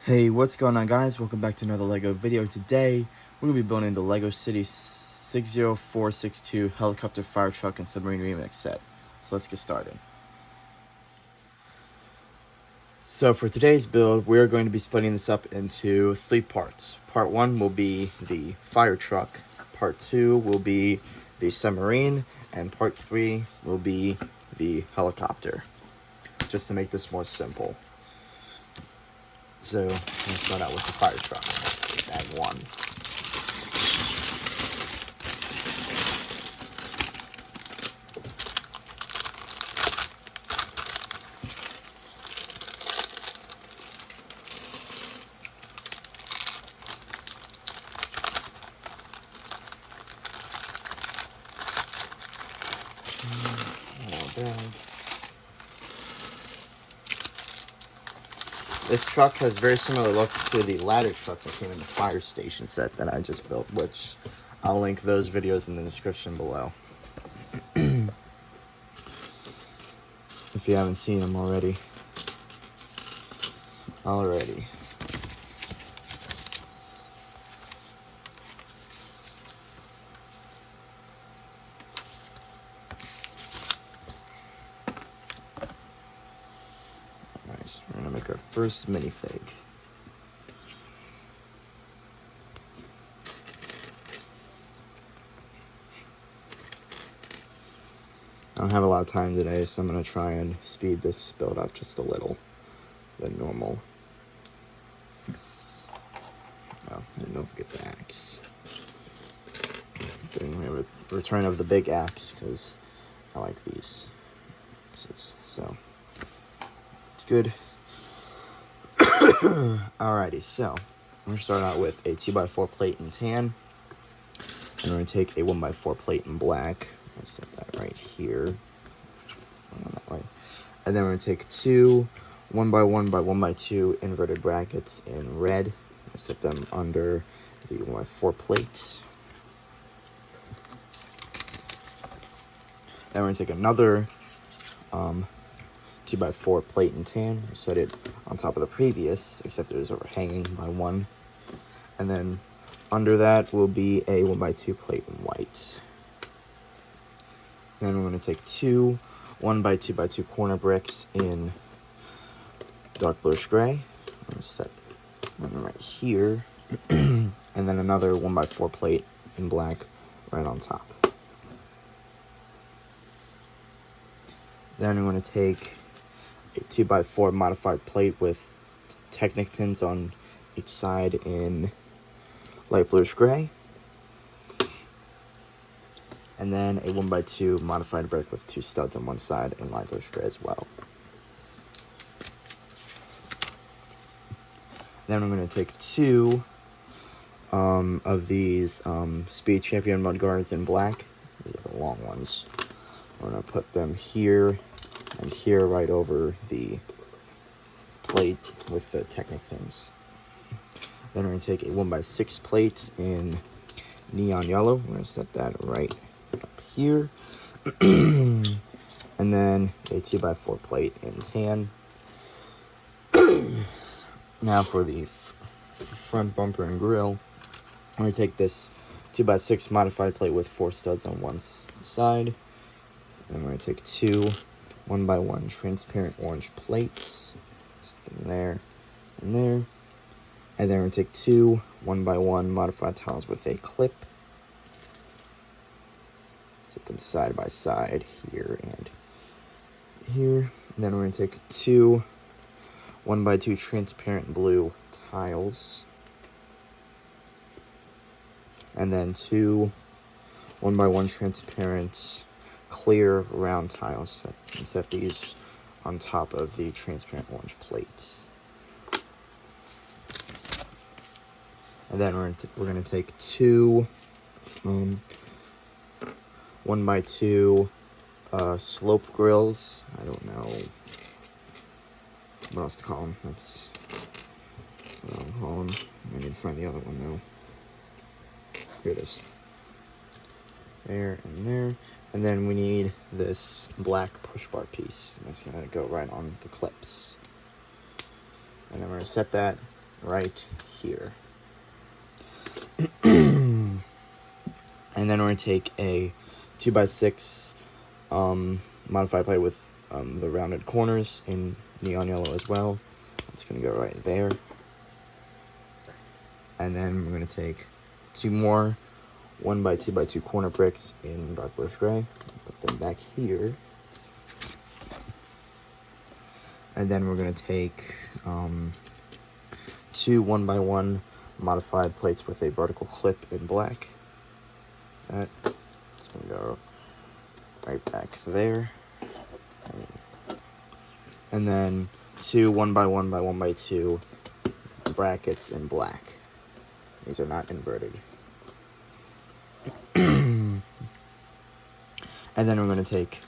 Hey, what's going on, guys? Welcome back to another LEGO video. Today, we're going to be building the LEGO City 60462 Helicopter Fire Truck and Submarine Remix set. So let's get started. So for today's build, we're going to be splitting this up into 3 parts. Part 1 will be the fire truck, Part 2 will be the submarine, and Part 3 will be the helicopter, just to make this more simple. So, let's start out with the fire truck, bag 1. This truck has very similar looks to the ladder truck that came in the fire station set that I just built, which I'll link those videos in the description below. If you haven't seen them already. Alrighty. Alright, so we're gonna make our first minifig. I don't have a lot of time today, so I'm going to try and speed this build up just a little than normal. Oh, and don't forget the axe. Getting my return of the big axe, because I like these. So, it's good. Alrighty, so I'm going to start out with a 2x4 plate in tan. And we're going to take a 1x4 plate in black. I'll set that right here. That way. And then we're going to take 2 1x1x1x2 inverted brackets in red. I'll set them under the 1x4 plates. Then we're going to take another 2x4 plate in tan. We'll set it on top of the previous, except it is overhanging by 1. And then under that will be a 1x2 plate in white. Then we're going to take 2 1x2x2 corner bricks in dark bluish gray. I'm going to set them right here. And then another 1x4 plate in black right on top. Then I'm going to take a 2x4 modified plate with Technic pins on each side in light bluish gray. And then a 1x2 modified brick with 2 studs on one side in light bluish gray as well. Then I'm going to take 2 of these Speed Champion mudguards in black. These are the long ones. We're going to put them here and here right over the plate with the Technic pins. Then we're going to take a 1x6 plate in neon yellow. We're going to set that right up here. And then a 2x4 plate in tan. Now for the front bumper and grill, I'm going to take this 2x6 modified plate with 4 studs on one side. And I'm going to take 2 1x1 transparent orange plates. Set them there and there. And then we're going to take 2 1x1 modified tiles with a clip. Set them side by side here and here. And then we're going to take 2 1x2 transparent blue tiles. And then 2 1x1 transparent clear round tiles. And set these on top of the transparent orange plates. And then we're going to take 2 1x2 slope grills. I don't know what else to call them. That's what I'll call them. I need to find the other one though. Here it is. There and there. And then we need this black push bar piece. That's going to go right on the clips. And then we're going to set that right here. And then we're going to take a 2x6 modified plate with the rounded corners in neon yellow as well. That's going to go right there. And then we're going to take 2 more 1x2x2 corner bricks in dark bluish gray. Put them back here. And then we're going to take 2 1x1 modified plates with a vertical clip in black. That's going to go right back there. And then 2 1x1x1x2 brackets in black. These are not inverted. And then we're going to take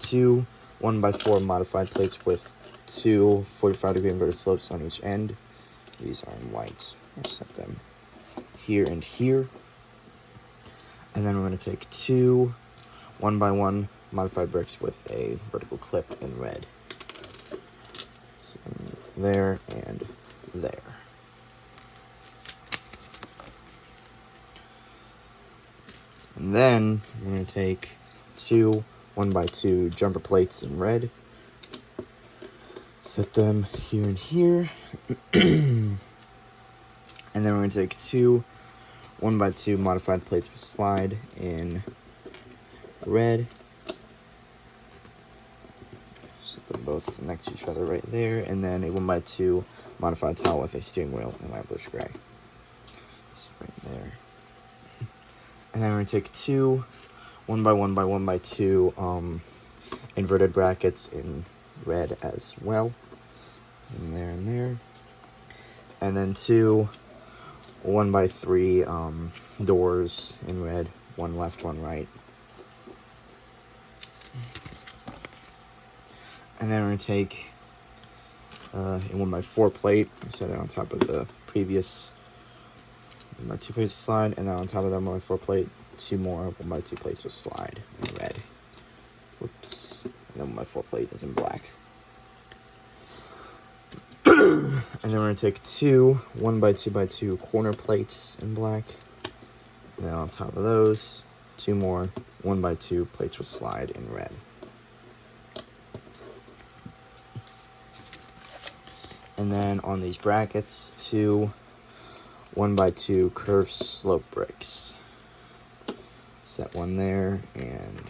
2 1x4 modified plates with 2 45-degree inverted slopes on each end. These are in white. We'll set them here and here. And then we're going to take 2 1x1 modified bricks with a vertical clip in red. So there and there. And then we're going to take 2 1x2 jumper plates in red. Set them here and here. And then we're going to take 2 1x2 modified plates with slide in red. Set them both next to each other right there. And then a 1x2 modified tile with a steering wheel in light bluish gray. It's right there. And then we're going to take 2 1x1x1x2 inverted brackets in red as well. And there. And then 2 1x3 doors in red. One left, one right. And then we're going to take a 1x4 plate. Set it on top of the previous 1x2 plates with slide. And then on top of that 1x4 plate, 2 more 1x2 plates with slide in red. Whoops. And then 1x4 plate is in black. And then we're going to take 2 1x2x2 corner plates in black. And then on top of those, 2 more 1x2 plates with slide in red. And then on these brackets, 2 1x2 curved slope bricks. Set one there and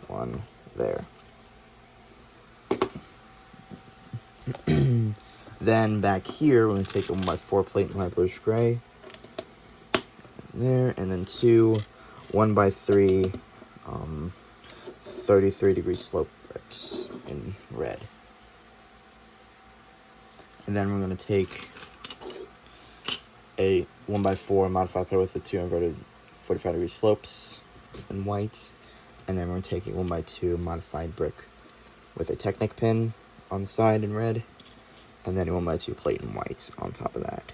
one there. Then back here, we're going to take a 1x4 plate in light bluish gray. There, and then 2 1x3 33-degree slope bricks in red. And then we're going to take a 1x4 modified plate with the 2 inverted 45-degree slopes in white. And then we're going to take a 1x2 modified brick with a Technic pin on the side in red. And then a 1x2 plate in white on top of that.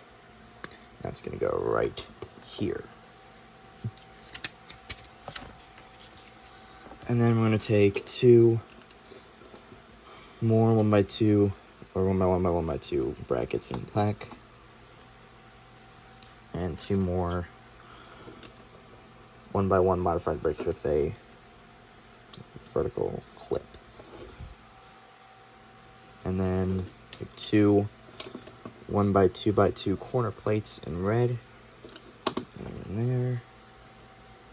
That's going to go right here. And then we're going to take 2 more 1x2 or 1x1x1x2 brackets in black. And 2 more 1x1 modified bricks with a vertical clip. And then take 2 1x2x2 corner plates in red. And there.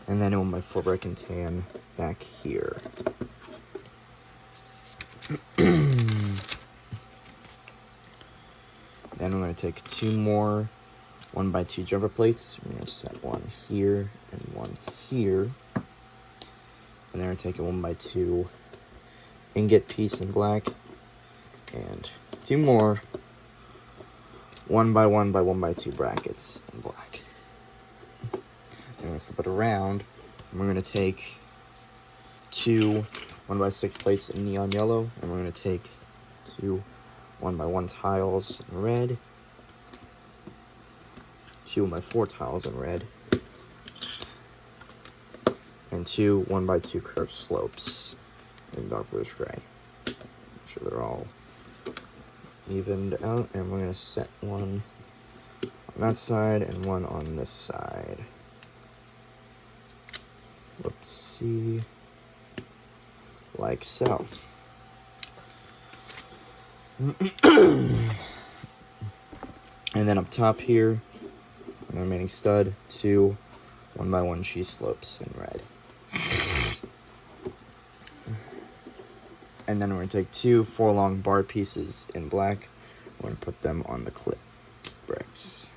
And then a 1x4 brick and tan back here. Then we're going to take 2 more 1x2 jumper plates. We're going to set one here and one here. And then we're going to take a 1x2 ingot piece in black. And 2 more 1x1x1x2 brackets in black. And we're going to flip it around. And we're going to take 2 1x6 plates in neon yellow. And we're going to take 2 1x1 tiles in red. 2 1x4 tiles in red. And 2 1x2 curved slopes in dark bluish gray. Make sure they're all evened out, and we're going to set one on that side and one on this side. Whoopsie. Like so. And then up top here, the remaining stud, 2 1x1 cheese slopes in red. And then we're going to take 2 4-long bar pieces in black. We're going to put them on the clip bricks.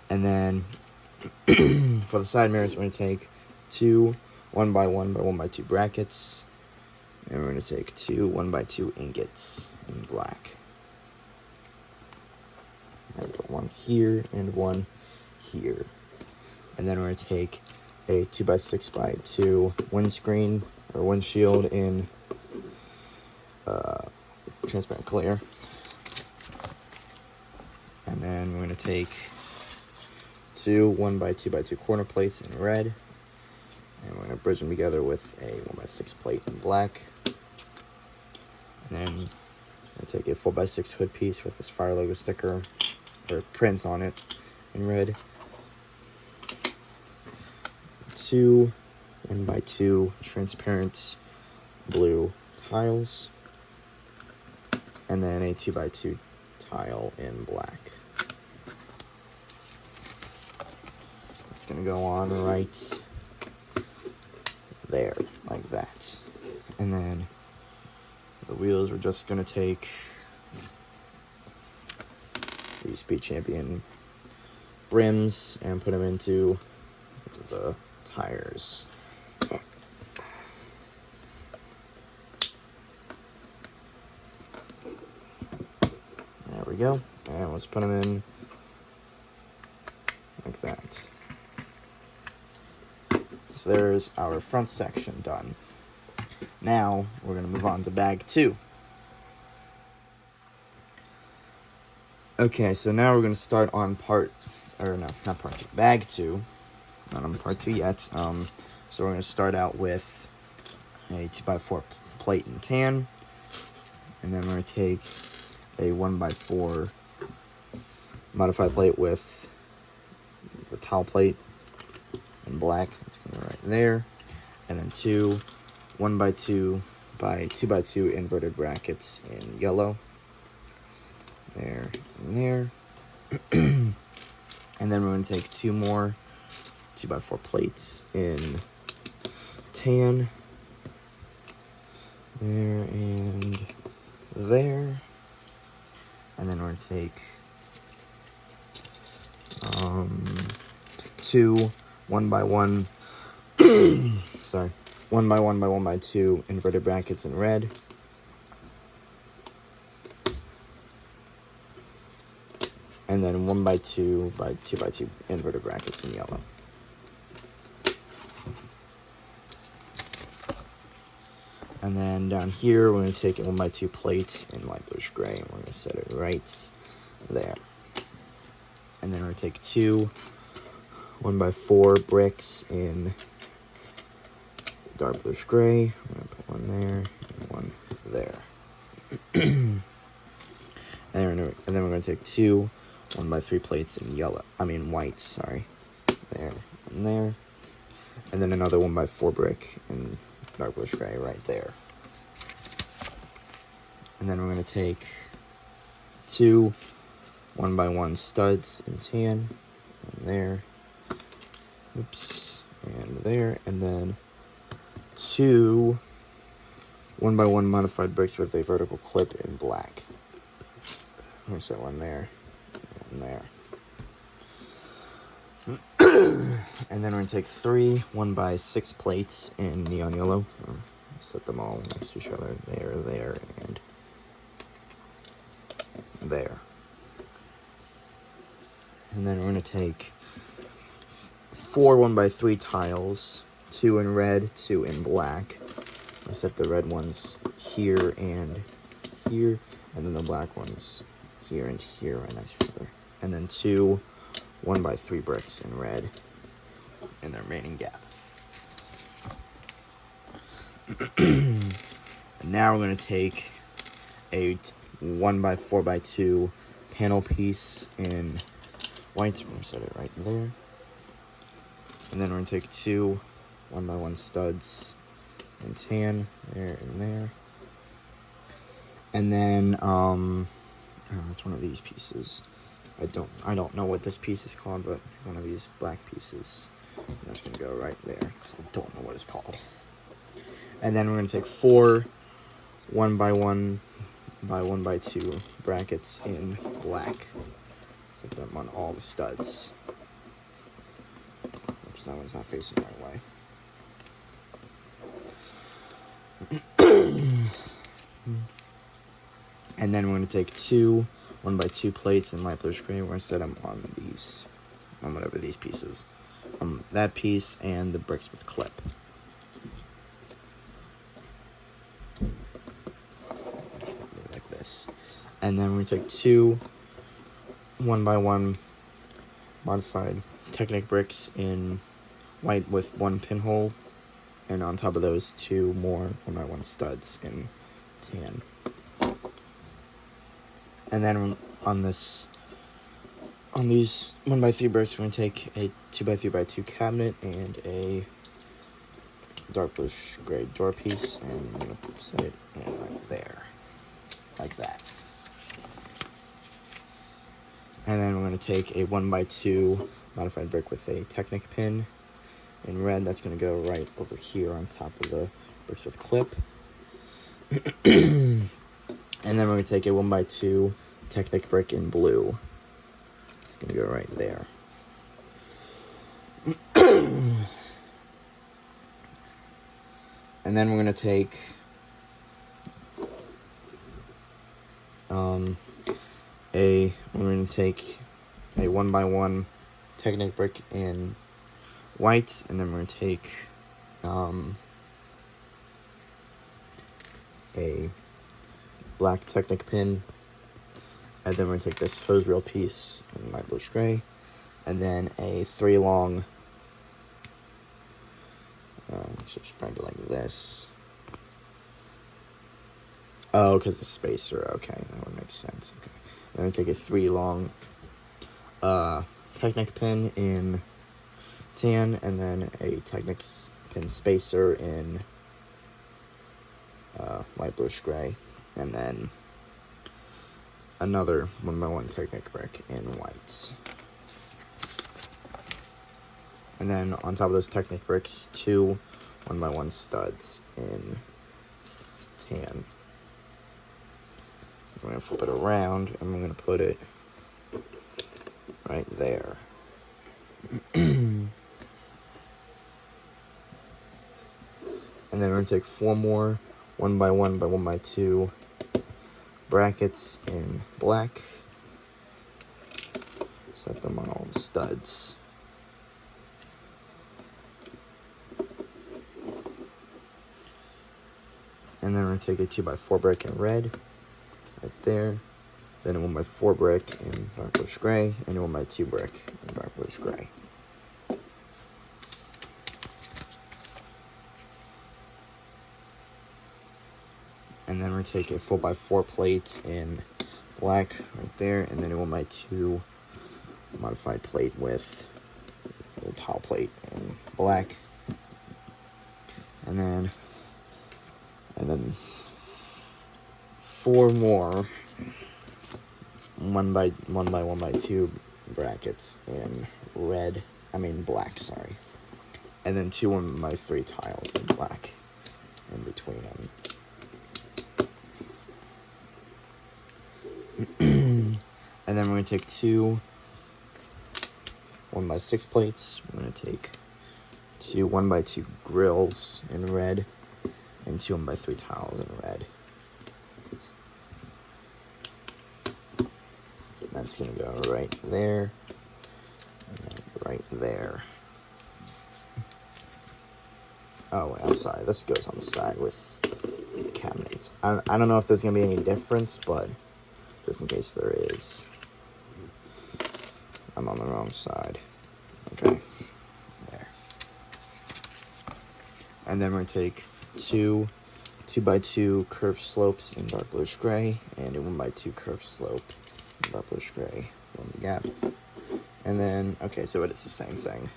And then for the side mirrors, we're going to take 2 1x1 by 1x2 brackets. And we're going to take 2 1x2 ingots in black. And put one here and one here. And then we're going to take a 2x6x2 windscreen or windshield in transparent clear. And then we're going to take 2 1x2x2 corner plates in red. And we're going to bridge them together with a 1x6 plate in black. And then I'm going to take a 4x6 hood piece with this fire logo sticker or print on it in red. 2 1x2 transparent blue tiles. And then a 2x2 tile in black. It's going to go on right there, like that. And then the wheels, we're just going to take these Speed Champion rims and put them into the tires. There we go. And let's put them in like that. So there's our front section done. Now we're going to move on to bag 2. Okay, so now we're going to start on bag 2. Not on part 2 yet. So we're going to start out with a 2x4 plate in tan. And then we're going to take a 1x4 modified plate with the towel plate in black. That's going to go right there. And then 2 1x2 by 2x2 inverted brackets in yellow. There and there. And then we're going to take 2 more 2x4 plates in tan. There and there. And then we're going to take 2 1x1 sorry, 1x1 by 1x2 inverted brackets in red. And then 1x2 by 2x2 inverted brackets in yellow. And then down here, we're going to take 1x2 plates in light bluish gray, and we're going to set it right there. And then we're going to take 2 1x4 bricks in dark bluish gray. We're going to put one there and one there. And then we're going to take 2 1x3 plates in white, sorry. There and there. And then another 1x4 brick in dark bluish gray right there. And then we're going to take 2 1x1 studs in tan. And there. Oops. And there. And then 2 1x1 modified bricks with a vertical clip in black. I'm going to set one there. One there. And then we're going to take 3 1x6 plates in neon yellow. Set them all next to each other. There, there, and there. And then we're going to take 4 1x3 tiles, 2 in red, 2 in black. I'll set the red ones here and here, and then the black ones here and here right next to each other. And then 2 1x3 bricks in red in the remaining gap. And now we're going to take a 1x4x2 panel piece in white. We're going to set it right there. And then we're going to take two 1x1 studs in tan, there and there. And then, it's one of these pieces. I don't know what this piece is called, but one of these black pieces. And that's going to go right there, because I don't know what it's called. And then we're going to take four 1x1 by 1x2 brackets in black. Set them on all the studs. Oops, that one's not facing the right way. And then we're going to take two 1x2 plates in light bluish gray. We're going to set them on these, on whatever these pieces. That piece and the bricks with clip. Like this. And then we're going to take two 1x1 modified Technic bricks in white with one pinhole. And on top of those, two more 1x1 studs in tan. And then on these 1x3 bricks, we're going to take a 2x3x2 cabinet and a dark bluish gray door piece, and I'm going to set it right there, like that. And then we're going to take a 1x2 modified brick with a Technic pin in red. That's going to go right over here on top of the bricks with clip. And then we're going to take a 1x2 Technic brick in blue. It's going to go right there. And then we're going to take a 1x1 Technic brick in white, and then we're going to take a black Technic pin, and then we're going to take this hose reel piece in light bluish gray, and then a 3 long, just brand it like this. Oh, because the spacer, okay, that would make sense. Okay, then we're going to take a 3 long Technic pin in tan, and then a Technic pin spacer in light bluish gray, and then another 1x1 Technic brick in white. And then on top of those Technic bricks, two 1x1 studs in tan. We're going to flip it around, and we're going to put it right there. And then we're going to take four more 1x1 by 1x2 brackets in black. Set them on all the studs. And then we're going to take a 2x4 brick in red, right there. Then a 1x4 brick in dark bluish gray, and a 1x2 brick in dark bluish gray. And then we're going to take a 4x4 plate in black right there, and then a 1x2 modified plate with the tile plate in black. And then four more 1x2 brackets in black, sorry. And then two 1x3 tiles in black in between them. And then we're going to take two 1x6 plates. We're going to take two 1x2 grills in red and two 1x3 tiles in red. And that's going to go right there and right there. Oh, wait, I'm sorry. This goes on the side with the cabinets. I don't know if there's going to be any difference, but just in case there is, I'm on the wrong side. Okay, there. And then we're going to take two 2x2 curved slopes in dark bluish gray, and a 1x2 curved slope in dark bluish gray from the gap. And then, okay, so it is the same thing.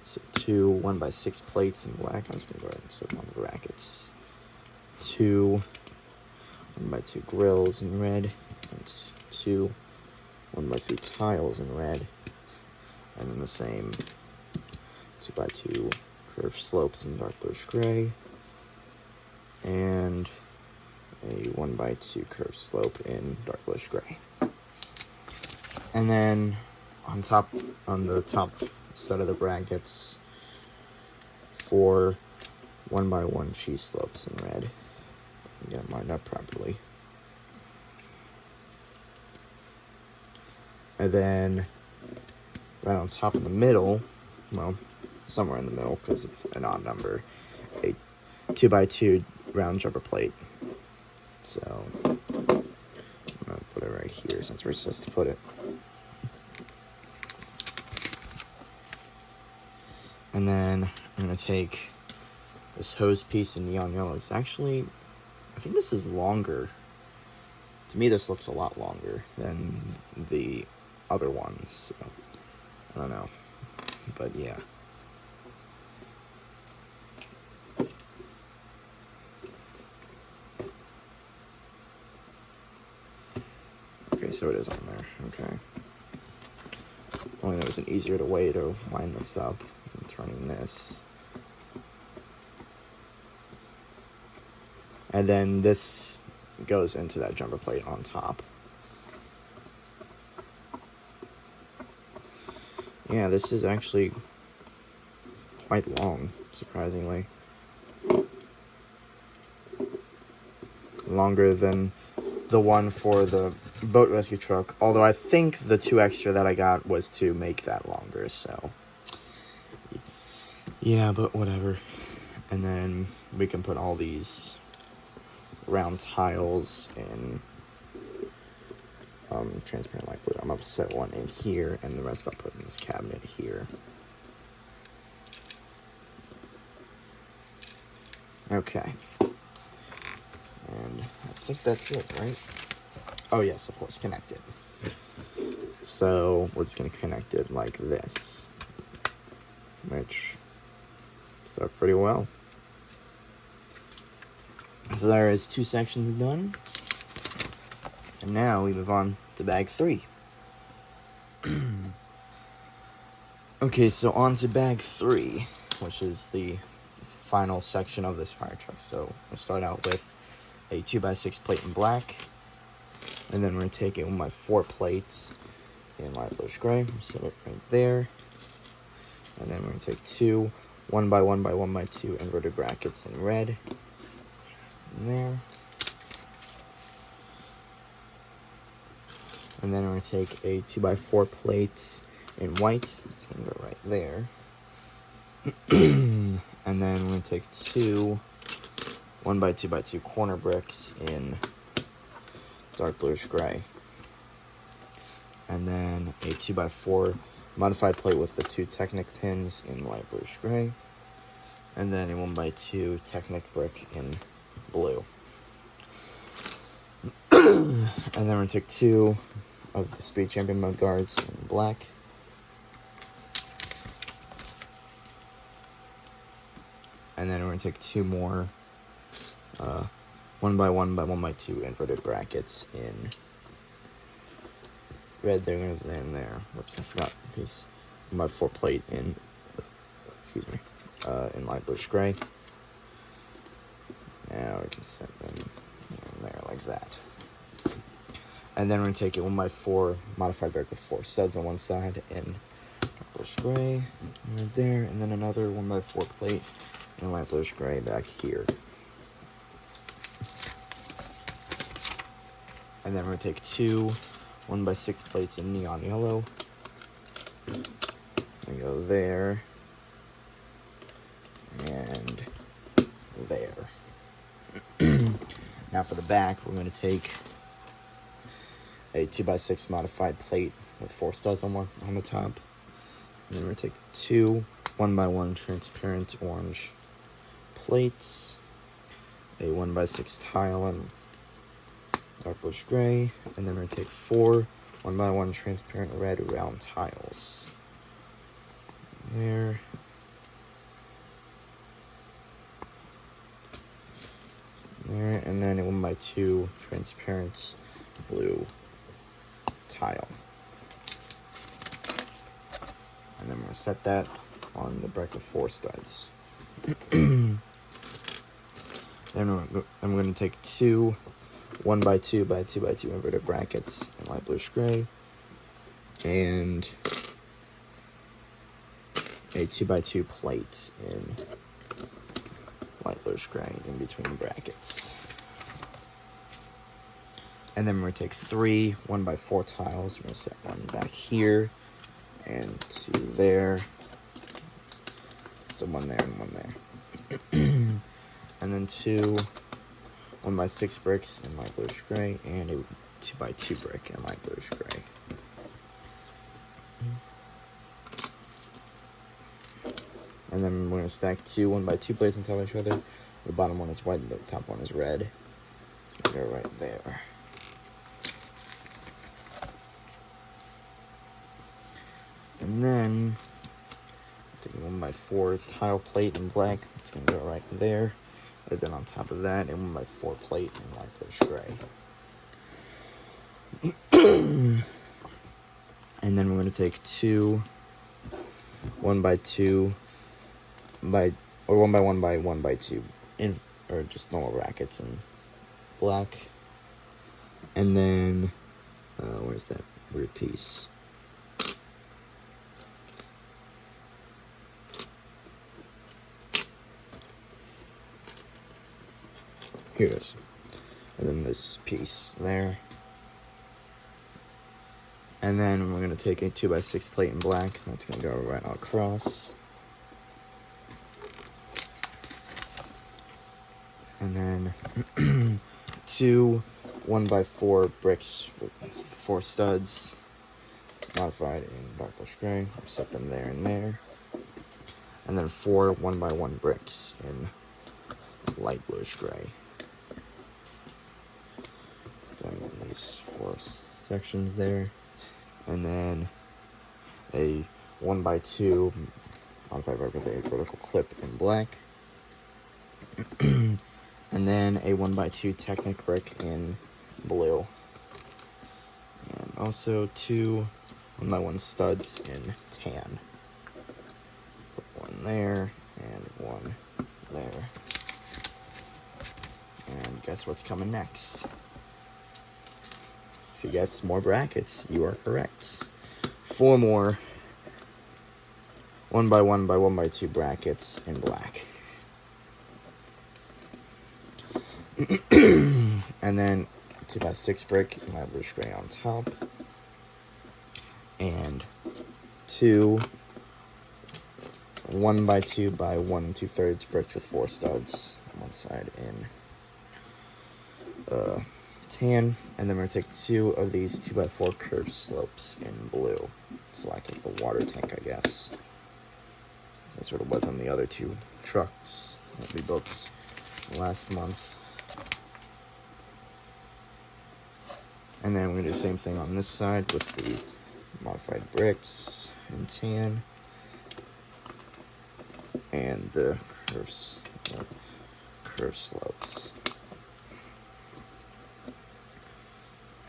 So two 1x6 plates in black. I'm just gonna go ahead and set them on the brackets. Two 1x2 grills in red, and two 1x3 tiles in red, and then the same 2x2 curved slopes in dark bluish gray, and a 1x2 curved slope in dark bluish gray. And then on the top set of the brackets, 4 1x1 cheese slopes in red. Get it lined up properly. And then right on top in the middle, well, somewhere in the middle because it's an odd number, a 2x2 round jumper plate. So I'm gonna put it right here since we're supposed to put it. And then I'm gonna take this hose piece in neon yellow. It's actually, I think this is longer. To me, this looks a lot longer than the other ones. So I don't know, but yeah. Okay, so it is on there. Okay. Only there was an easier way to line this up than turning this. And then this goes into that jumper plate on top. Yeah, this is actually quite long, surprisingly. Longer than the one for the boat rescue truck, although I think the 2 extra that I got was to make that longer, so yeah, but whatever. And then we can put all these round tiles in transparent light blue. I'm gonna set one in here, and the rest I'll put in this cabinet here. Okay. And I think that's it, right? Oh yes, of course, connect it. So we're just gonna connect it like this, which works out pretty well. So there is 2 sections done. And now we move on to bag 3. Okay, so on to bag 3, which is the final section of this fire truck. So we'll start out with a 2x6 plate in black, and then we're going to take it with my 4 plates in light bluish gray. Set it right there. And then we're going to take 2 1x1x1x2 inverted brackets in red. In there. And then we're going to take a 2x4 plate in white. It's going to go right there. And then we're going to take 2 1x2x2 corner bricks in dark bluish gray. And then a 2x4 modified plate with the 2 Technic pins in light bluish gray. And then a 1x2 Technic brick in blue. And then we're going to take 2 of the Speed Champion mud guards in black. And then we're going to take 2 more 1x1x1x2 inverted brackets in red there and then there. Whoops, I forgot a piece. 1x4 plate in, in light bluish gray. Now we can set them in there like that. And then we're going to take a 1x4 modified brick with 4 studs on one side in dark bluish gray right there, and then another 1x4 plate in light bluish gray back here. And then we're going to take 2 1x6 plates in neon yellow. We go there and there. Now for the back, we're going to take a 2x6 modified plate with 4 studs on the top. And then we're going to take 2 1x1 transparent orange plates, a 1x6 tile in dark bluish gray, and then we're going to take 4 1x1 transparent red round tiles. There. There, and then a 1x2 transparent blue tile. And then we're going to set that on the brick with 4 studs. Then I'm going to take 2 1x2 by 2x2 inverted brackets in light bluish gray, and a 2x2 plate in light bluish gray in between brackets. And then we're going to take 3 1x4 tiles. We're going to set one back here and 2 there. So 1 there and 1 there. And then 2 1x6 bricks in light bluish gray and a 2x2 brick in light bluish gray. And then we're going to stack 2 1x2 plates on top of each other. The bottom one is white and the top one is red. So we're going to go right there. And then take a 1x4 tile plate in black. It's going to go right there. And then on top of that, a 1x4 plate in light bluish gray. And then we're going to take 2 1x2 by, or 1x1 by 1x2 in, or just normal brackets in black. And then where's that weird piece? Here it is. And then this piece there. And then we're going to take a 2x6 plate in black. That's going to go right across. And then 2 1x4 bricks with 4 studs, modified in dark bluish gray. Set them there and there. And then 4 1x1 bricks in light bluish gray. Done in these 4 sections there. And then a 1x2 modified brick with a vertical clip in black. And then a 1x2 Technic brick in blue. And also 2 1x1 studs in tan. Put 1 there and 1 there. And guess what's coming next? If you guess more brackets, you are correct. 4 more 1x1 by 1x2 brackets in black. And then 2x6 brick in light bluish gray on top. And 2 1x2 by 1 2/3 bricks with 4 studs on one side in tan. And then we're going to take 2 of these 2x4 curved slopes in blue. So act as the water tank, I guess. That's what it was on the other 2 trucks that we built last month. And then we're going to do the same thing on this side with the modified bricks in tan. And the curved slopes.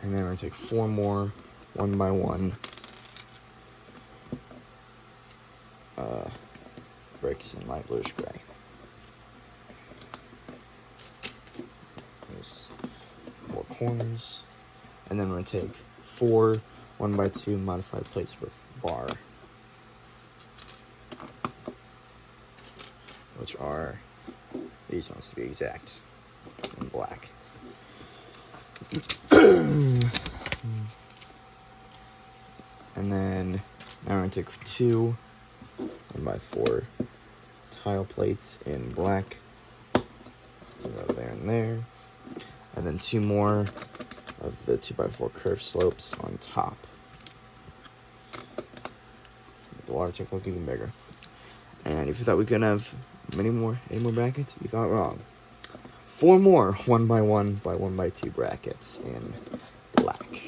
And then we're going to take 4 more 1x1 bricks in light bluish gray. There's 4 corners. And then we're going to take 4 1x2 modified plates with bar, which are these ones to be exact, in black. And then now we're going to take 2 1x4 tile plates in black, over there and there, and then 2 more of the 2x4 curved slopes on top. Make the water tank look even bigger. And if you thought we couldn't have Any more brackets? You thought wrong. 4 more 1x1 by 1x2 brackets in black.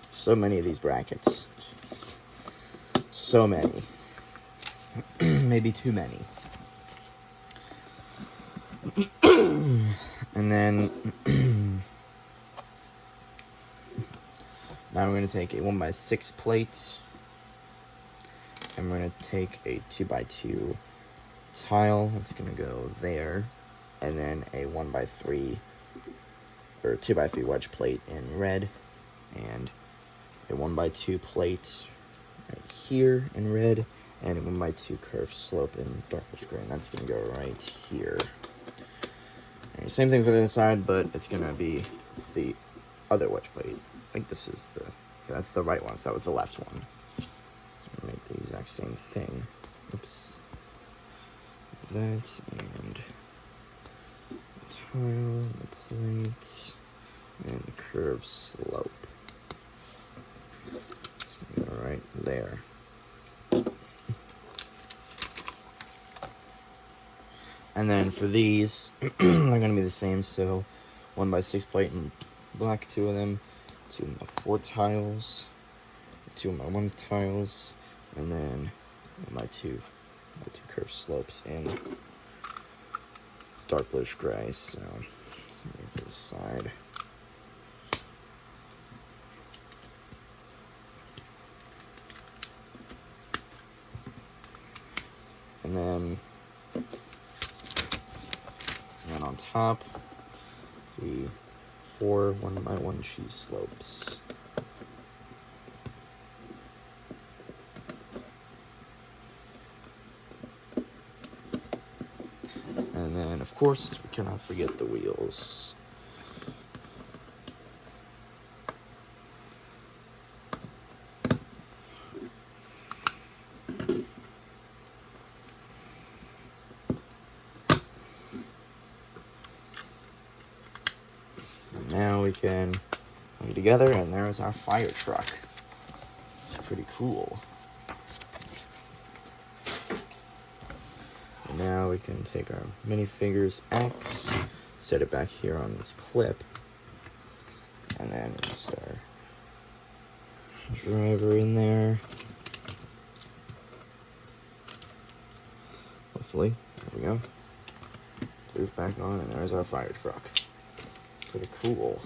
So many of these brackets. Jeez. So many. Maybe too many. And then now we're going to take a 1x6 plate, and we're going to take a 2x2 tile. That's going to go there, and then a 1x3 or 2x3 wedge plate in red, and a 1x2 plate right here in red, and a 1x2 curved slope in darkish gray. And that's going to go right here. And same thing for the other side, but it's going to be the other wedge plate. I think this is the, that's the right one, so that was the left one. So I'm going to make the exact same thing. Oops. That, and the tile, the plate, and the curved slope. It's going to go right there. And then for these, they're going to be the same, so 1x6 plate in black, 2 of them, 2x4 tiles, 2x1 tiles, and then 1x2 curved slopes in dark bluish gray. So for this side. And then on top, the 4 1x1 cheese slopes. And then, of course, we cannot forget the wheels. Now we can put it together, and there's our fire truck. It's pretty cool. And now we can take our minifigures X, set it back here on this clip, and then just our driver in there. Hopefully, there we go. Blue's back on, and there's our fire truck. Pretty cool.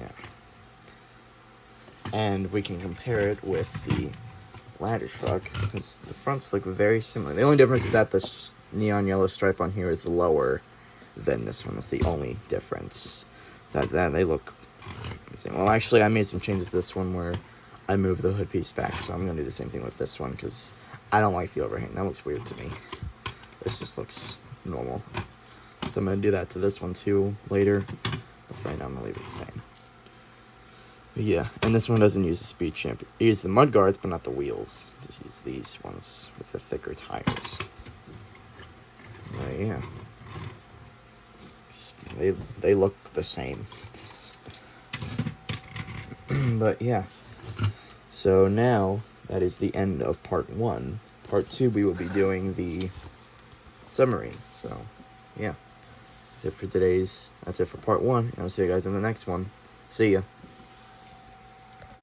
Yeah. And we can compare it with the ladder truck, because the fronts look very similar. The only difference is that the neon yellow stripe on here is lower than this one. That's the only difference. Besides that, they look the same. Well, actually, I made some changes to this one where I moved the hood piece back, so I'm going to do the same thing with this one, because I don't like the overhang. That looks weird to me. This just looks normal. So I'm going to do that to this one too later. But for right now, I'm going to leave it the same. But yeah, and this one doesn't use the speed champ. It uses the mud guards, but not the wheels. Just use these ones with the thicker tires. But yeah. They look the same. But yeah. So now, that is the end of part 1. Part 2, we will be doing the submarine. So, yeah. That's it for part 1. And I'll see you guys in the next one. See ya.